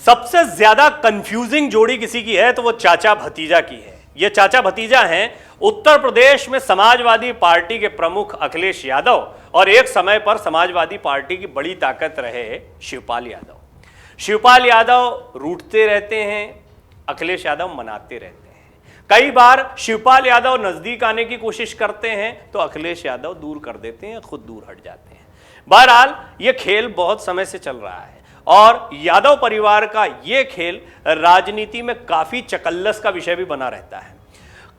सबसे ज्यादा कंफ्यूजिंग जोड़ी किसी की है तो वो चाचा भतीजा की है। ये चाचा भतीजा हैं उत्तर प्रदेश में समाजवादी पार्टी के प्रमुख अखिलेश यादव और एक समय पर समाजवादी पार्टी की बड़ी ताकत रहे शिवपाल यादव। शिवपाल यादव रूठते रहते हैं, अखिलेश यादव मनाते रहते हैं। कई बार शिवपाल यादव नजदीक आने की कोशिश करते हैं तो अखिलेश यादव दूर कर देते हैं, खुद दूर हट जाते हैं। बहरहाल ये खेल बहुत समय से चल रहा है और यादव परिवार का ये खेल राजनीति में काफी चकल्लस का विषय भी बना रहता है।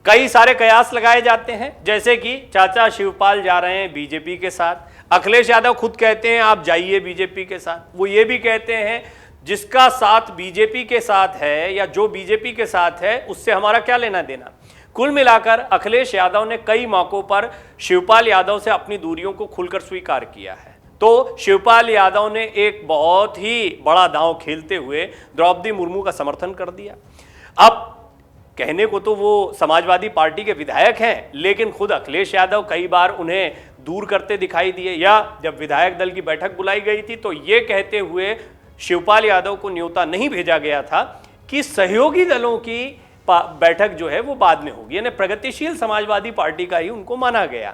कई सारे कयास लगाए जाते हैं, जैसे कि चाचा शिवपाल जा रहे हैं बीजेपी के साथ, अखिलेश यादव खुद कहते हैं आप जाइए बीजेपी के साथ। वो ये भी कहते हैं जिसका साथ बीजेपी के साथ है या जो बीजेपी के साथ है उससे हमारा क्या लेना देना। कुल मिलाकर अखिलेश यादव ने कई मौकों पर शिवपाल यादव से अपनी दूरियों को खुलकर स्वीकार किया है। तो शिवपाल यादव ने एक बहुत ही बड़ा दांव खेलते हुए द्रौपदी मुर्मू का समर्थन कर दिया। अब कहने को तो वो समाजवादी पार्टी के विधायक हैं, लेकिन खुद अखिलेश यादव कई बार उन्हें दूर करते दिखाई दिए, या जब विधायक दल की बैठक बुलाई गई थी तो ये कहते हुए शिवपाल यादव को न्योता नहीं भेजा गया था कि सहयोगी दलों की बैठक जो है वो बाद में होगी, यानी प्रगतिशील समाजवादी पार्टी का ही उनको माना गया।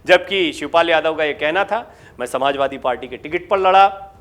जबकि शिवपाल यादव का ये कहना था मैं समाजवादी पार्टी के टिकट पर लड़ा,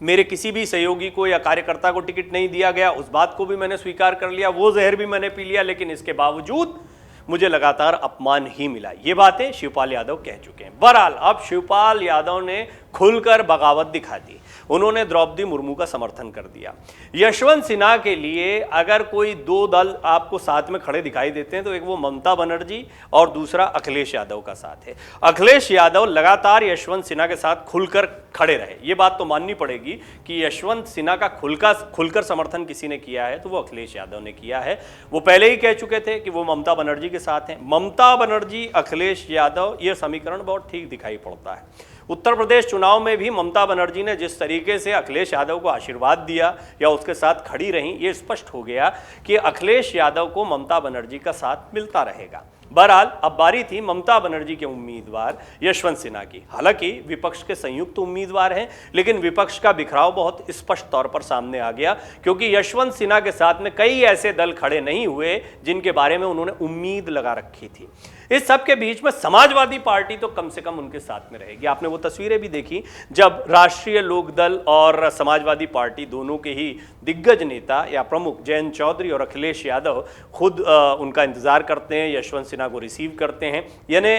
मेरे किसी भी सहयोगी को या कार्यकर्ता को टिकट नहीं दिया गया, उस बात को भी मैंने स्वीकार कर लिया, वो जहर भी मैंने पी लिया, लेकिन इसके बावजूद मुझे लगातार अपमान ही मिला। ये बातें शिवपाल यादव कह चुके हैं। बहरहाल अब शिवपाल यादव ने खुलकर बगावत दिखा दी, उन्होंने द्रौपदी मुर्मू का समर्थन कर दिया। यशवंत सिन्हा के लिए अगर कोई दो दल आपको साथ में खड़े दिखाई देते हैं तो एक वो ममता बनर्जी और दूसरा अखिलेश यादव का साथ है। अखिलेश यादव लगातार यशवंत सिन्हा के साथ खुलकर खड़े रहे। ये बात तो माननी पड़ेगी कि यशवंत सिन्हा का खुलकर समर्थन किसी ने किया है तो वो अखिलेश यादव ने किया है। वो पहले ही कह चुके थे कि वो ममता बनर्जी के साथ हैं। ममता बनर्जी अखिलेश यादव, ये समीकरण बहुत ठीक दिखाई पड़ता है। उत्तर प्रदेश चुनाव में भी ममता बनर्जी ने जिस तरीके से अखिलेश यादव को आशीर्वाद दिया या उसके साथ खड़ी रहीं, ये स्पष्ट हो गया कि अखिलेश यादव को ममता बनर्जी का साथ मिलता रहेगा। बहरहाल अब बारी थी ममता बनर्जी के उम्मीदवार यशवंत सिन्हा की। हालांकि विपक्ष के संयुक्त उम्मीदवार हैं, लेकिन विपक्ष का बिखराव बहुत स्पष्ट तौर पर सामने आ गया, क्योंकि यशवंत सिन्हा के साथ में कई ऐसे दल खड़े नहीं हुए जिनके बारे में उन्होंने उम्मीद लगा रखी थी। इस सब के बीच में समाजवादी पार्टी तो कम से कम उनके साथ में रहेगी। आपने वो तस्वीरें भी देखी जब राष्ट्रीय लोकदल और समाजवादी पार्टी दोनों के ही दिग्गज नेता या प्रमुख जयंत चौधरी और अखिलेश यादव खुद उनका इंतजार करते हैं, यशवंत सिन्हा को रिसीव करते हैं। यानी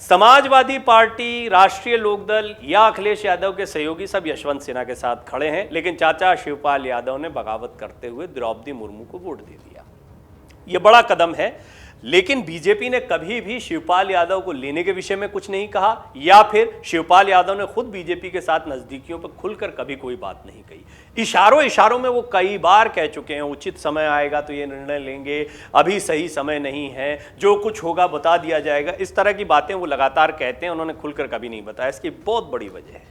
समाजवादी पार्टी, राष्ट्रीय लोकदल या अखिलेश यादव के सहयोगी सब यशवंत सिन्हा के साथ खड़े हैं, लेकिन चाचा शिवपाल यादव ने बगावत करते हुए द्रौपदी मुर्मू को वोट दे दिया। यह बड़ा कदम है, लेकिन बीजेपी ने कभी भी शिवपाल यादव को लेने के विषय में कुछ नहीं कहा, या फिर शिवपाल यादव ने खुद बीजेपी के साथ नजदीकियों पर खुलकर कभी कोई बात नहीं कही। इशारों में वो कई बार कह चुके हैं उचित समय आएगा तो ये निर्णय लेंगे, अभी सही समय नहीं है, जो कुछ होगा बता दिया जाएगा। इस तरह की बातें वो लगातार कहते हैं, उन्होंने खुलकर कभी नहीं बताया। इसकी बहुत बड़ी वजह है,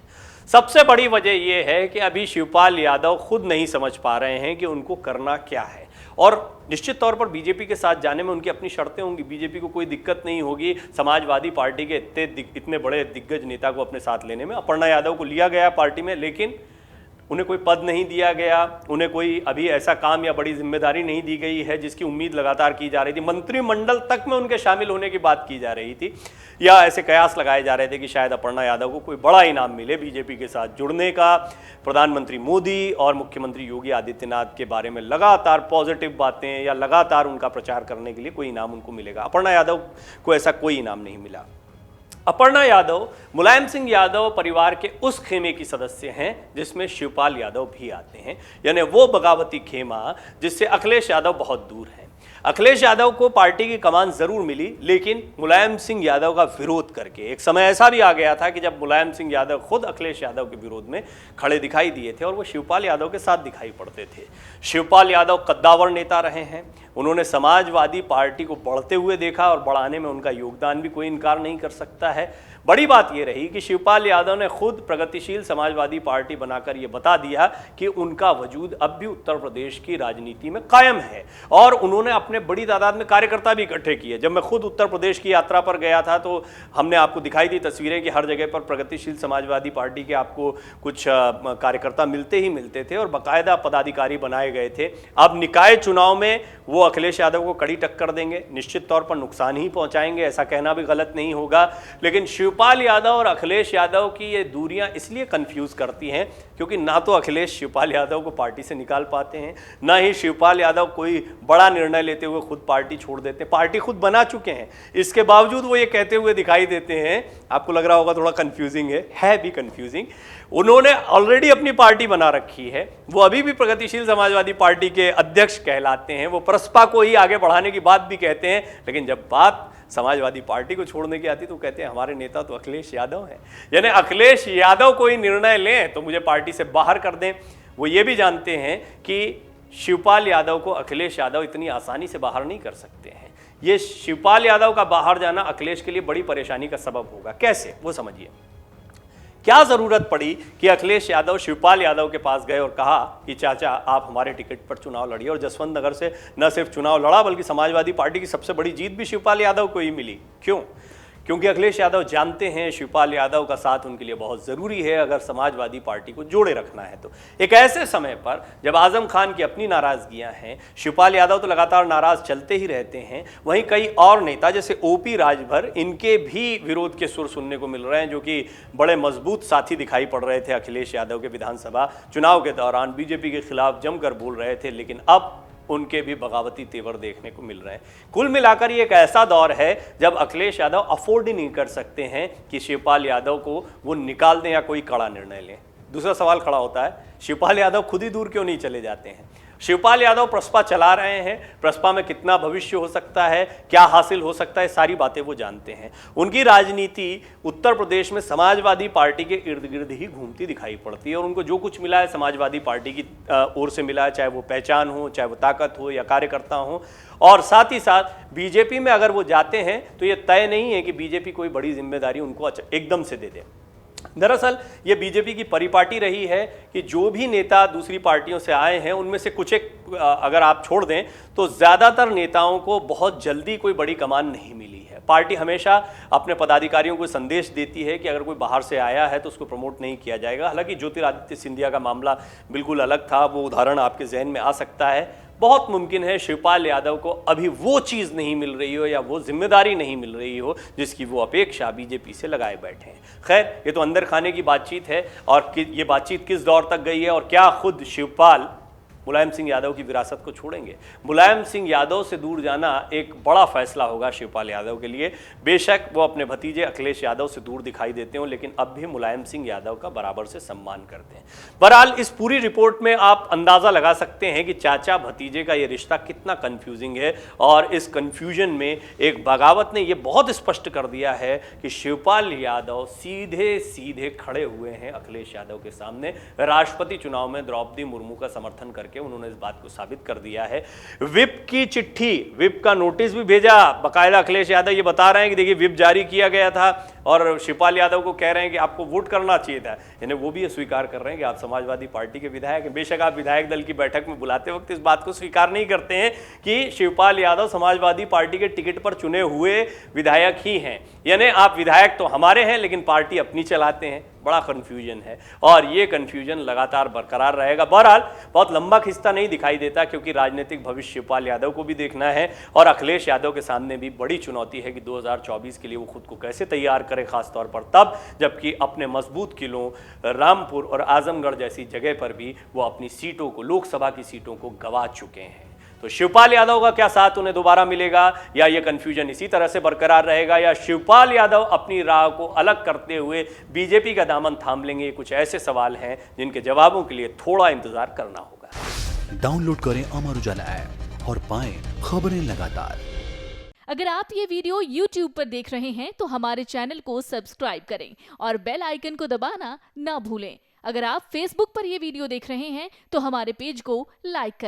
सबसे बड़ी वजह यह है कि अभी शिवपाल यादव खुद नहीं समझ पा रहे हैं कि उनको करना क्या है, और निश्चित तौर पर बीजेपी के साथ जाने में उनकी अपनी शर्तें होंगी। बीजेपी को कोई दिक्कत नहीं होगी समाजवादी पार्टी के इतने बड़े दिग्गज नेता को अपने साथ लेने में। अपर्णा यादव को लिया गया पार्टी में, लेकिन उन्हें कोई पद नहीं दिया गया, उन्हें कोई अभी ऐसा काम या बड़ी जिम्मेदारी नहीं दी गई है जिसकी उम्मीद लगातार की जा रही थी। मंत्रिमंडल तक में उनके शामिल होने की बात की जा रही थी, या ऐसे कयास लगाए जा रहे थे कि शायद अपर्णा यादव को कोई बड़ा इनाम मिले बीजेपी के साथ जुड़ने का। प्रधानमंत्री मोदी और मुख्यमंत्री योगी आदित्यनाथ के बारे में लगातार पॉजिटिव बातें या लगातार उनका प्रचार करने के लिए कोई इनाम उनको मिलेगा। अपर्णा यादव को ऐसा कोई इनाम नहीं मिला। अपर्णा यादव मुलायम सिंह यादव परिवार के उस खेमे की सदस्य हैं जिसमें शिवपाल यादव भी आते हैं, यानी वो बगावती खेमा जिससे अखिलेश यादव बहुत दूर हैं। अखिलेश यादव को पार्टी की कमान जरूर मिली, लेकिन मुलायम सिंह यादव का विरोध करके एक समय ऐसा भी आ गया था कि जब मुलायम सिंह यादव खुद अखिलेश यादव के विरोध में खड़े दिखाई दिए थे और वो शिवपाल यादव के साथ दिखाई पड़ते थे। शिवपाल यादव कद्दावर नेता रहे हैं, उन्होंने समाजवादी पार्टी को बढ़ते हुए देखा और बढ़ाने में उनका योगदान भी कोई इनकार नहीं कर सकता है। बड़ी बात यह रही कि शिवपाल यादव ने खुद प्रगतिशील समाजवादी पार्टी बनाकर यह बता दिया कि उनका वजूद अब भी उत्तर प्रदेश की राजनीति में कायम है, और उन्होंने आपने बड़ी तादाद में कार्यकर्ता भी इकट्ठे किए। जब मैं खुद उत्तर प्रदेश की यात्रा पर गया था तो हमने आपको दिखाई दी तस्वीरें कि हर जगह पर प्रगतिशील समाजवादी पार्टी के आपको कुछ कार्यकर्ता मिलते ही मिलते थे और बाकायदा पदाधिकारी बनाए गए थे। अब निकाय चुनाव में वो अखिलेश यादव को कड़ी टक्कर देंगे, निश्चित तौर पर नुकसान ही पहुंचाएंगे, ऐसा कहना भी गलत नहीं होगा। लेकिन शिवपाल यादव और अखिलेश यादव की ये दूरियां इसलिए कंफ्यूज करती हैं क्योंकि ना तो अखिलेश शिवपाल यादव को पार्टी से निकाल पाते हैं, ना ही शिवपाल यादव कोई बड़ा निर्णय लेते हुए खुद पार्टी छोड़ देते हैं। पार्टी खुद बना चुके हैं, इसके बावजूद वो ये कहते हुए दिखाई देते हैं। आपको लग रहा होगा थोड़ा कंफ्यूजिंग है भी कंफ्यूजिंग। उन्होंने ऑलरेडी अपनी पार्टी बना रखी है, वो अभी भी प्रगतिशील समाजवादी पार्टी के अध्यक्ष कहलाते हैं, वो प्रसपा को ही आगे बढ़ाने की बात भी कहते हैं, लेकिन जब बात समाजवादी पार्टी को छोड़ने की आती तो कहते हैं हमारे नेता तो अखिलेश यादव हैं। यानी अखिलेश यादव कोई निर्णय लें तो मुझे पार्टी से बाहर कर दें। वो ये भी जानते हैं कि शिवपाल यादव को अखिलेश यादव इतनी आसानी से बाहर नहीं कर सकते हैं। ये शिवपाल यादव का बाहर जाना अखिलेश के लिए बड़ी परेशानी का सबब होगा। कैसे, वो समझिए। क्या जरूरत पड़ी कि अखिलेश यादव शिवपाल यादव के पास गए और कहा कि चाचा आप हमारे टिकट पर चुनाव लड़िए, और जसवंत नगर से न सिर्फ चुनाव लड़ा बल्कि समाजवादी पार्टी की सबसे बड़ी जीत भी शिवपाल यादव को ही मिली। क्यों? क्योंकि अखिलेश यादव जानते हैं शिवपाल यादव का साथ उनके लिए बहुत ज़रूरी है अगर समाजवादी पार्टी को जोड़े रखना है तो। एक ऐसे समय पर जब आजम खान की अपनी नाराज़गियां हैं, शिवपाल यादव तो लगातार नाराज़ चलते ही रहते हैं, वहीं कई और नेता जैसे ओपी राजभर, इनके भी विरोध के सुर सुनने को मिल रहे हैं, जो कि बड़े मजबूत साथी दिखाई पड़ रहे थे अखिलेश यादव के विधानसभा चुनाव के दौरान, बीजेपी के खिलाफ जमकर बोल रहे थे, लेकिन अब उनके भी बगावती तेवर देखने को मिल रहे हैं। कुल मिलाकर ये एक ऐसा दौर है जब अखिलेश यादव अफोर्ड ही नहीं कर सकते हैं कि शिवपाल यादव को वो निकाल दें या कोई कड़ा निर्णय लें। दूसरा सवाल खड़ा होता है, शिवपाल यादव खुद ही दूर क्यों नहीं चले जाते हैं? शिवपाल यादव प्रसपा चला रहे हैं, प्रसपा में कितना भविष्य हो सकता है, क्या हासिल हो सकता है, सारी बातें वो जानते हैं। उनकी राजनीति उत्तर प्रदेश में समाजवादी पार्टी के इर्द गिर्द ही घूमती दिखाई पड़ती है, और उनको जो कुछ मिला है समाजवादी पार्टी की ओर से मिला है, चाहे वो पहचान हो, चाहे वो ताकत हो या कार्यकर्ता हो। और साथ ही साथ बीजेपी में अगर वो जाते हैं तो ये तय नहीं है कि बीजेपी कोई बड़ी जिम्मेदारी उनको एकदम से दे दे। दरअसल ये बीजेपी की परिपाटी रही है कि जो भी नेता दूसरी पार्टियों से आए हैं उनमें से कुछ एक अगर आप छोड़ दें तो ज़्यादातर नेताओं को बहुत जल्दी कोई बड़ी कमान नहीं मिली है। पार्टी हमेशा अपने पदाधिकारियों को संदेश देती है कि अगर कोई बाहर से आया है तो उसको प्रमोट नहीं किया जाएगा। हालांकि ज्योतिरादित्य सिंधिया का मामला बिल्कुल अलग था, वो उदाहरण आपके जहन में आ सकता है। बहुत मुमकिन है शिवपाल यादव को अभी वो चीज़ नहीं मिल रही हो या वो जिम्मेदारी नहीं मिल रही हो जिसकी वो अपेक्षा बीजेपी से लगाए बैठे हैं। खैर, ये तो अंदर खाने की बातचीत है, और ये बातचीत किस दौर तक गई है और क्या खुद शिवपाल मुलायम सिंह यादव की विरासत को छोड़ेंगे? मुलायम सिंह यादव से दूर जाना एक बड़ा फैसला होगा शिवपाल यादव के लिए। बेशक वो अपने भतीजे अखिलेश यादव से दूर दिखाई देते हो, लेकिन अब भी मुलायम सिंह यादव का बराबर से सम्मान करते हैं। बहरहाल इस पूरी रिपोर्ट में आप अंदाज़ा लगा सकते हैं कि चाचा भतीजे का ये रिश्ता कितना कन्फ्यूजिंग है, और इस कन्फ्यूजन में एक बगावत ने यह बहुत स्पष्ट कर दिया है कि शिवपाल यादव सीधे सीधे खड़े हुए हैं अखिलेश यादव के सामने। राष्ट्रपति चुनाव में द्रौपदी मुर्मू का समर्थन करके उन्होंने इस बात को साबित कर दिया है। विप की चिट्ठी, विप का नोटिस भी भेजा, बकायदा अखिलेश यादव ये बता रहे हैं कि देखिए विप जारी किया गया था, और शिवपाल यादव को कह रहे हैं कि आपको वोट करना चाहिए था। यानी वो भी ये स्वीकार कर रहे हैं कि आप समाजवादी पार्टी के विधायक हैं। बेशक आप विधायक दल की बैठक में बुलाते वक्त इस बात को स्वीकार नहीं करते हैं कि शिवपाल यादव समाजवादी पार्टी के टिकट पर चुने हुए विधायक ही हैं। यानी आप विधायक तो हमारे हैं लेकिन पार्टी अपनी चलाते हैं। बड़ा कन्फ्यूजन है, और ये कन्फ्यूजन लगातार बरकरार रहेगा। बहरहाल बहुत लंबा खिस्ता नहीं दिखाई देता, क्योंकि राजनीतिक भविष्य शिवपाल यादव को भी देखना है, और अखिलेश यादव के सामने भी बड़ी चुनौती है कि 2024 के लिए वो खुद को कैसे तैयार करें, खासतौर पर तब जबकि अपने मजबूत किलों रामपुर और आजमगढ़ जैसी जगह पर भी वो अपनी सीटों को, लोकसभा की सीटों को गंवा चुके हैं। तो शिवपाल यादव का क्या साथ उन्हें दोबारा मिलेगा, या ये कंफ्यूजन इसी तरह से बरकरार रहेगा, या शिवपाल यादव अपनी राह को अलग करते हुए बीजेपी का दामन थाम लेंगे? ये कुछ ऐसे सवाल हैं जिनके जवाबों के लिए थोड़ा इंतजार करना होगा। डाउनलोड करें अमर उजाला ऐप और पाएं खबरें लगातार। अगर आप ये वीडियो YouTube पर देख रहे हैं तो हमारे चैनल को सब्सक्राइब करें और बेल आइकन को दबाना ना भूलें। अगर आप Facebook पर ये वीडियो देख रहे हैं तो हमारे पेज को लाइक करें।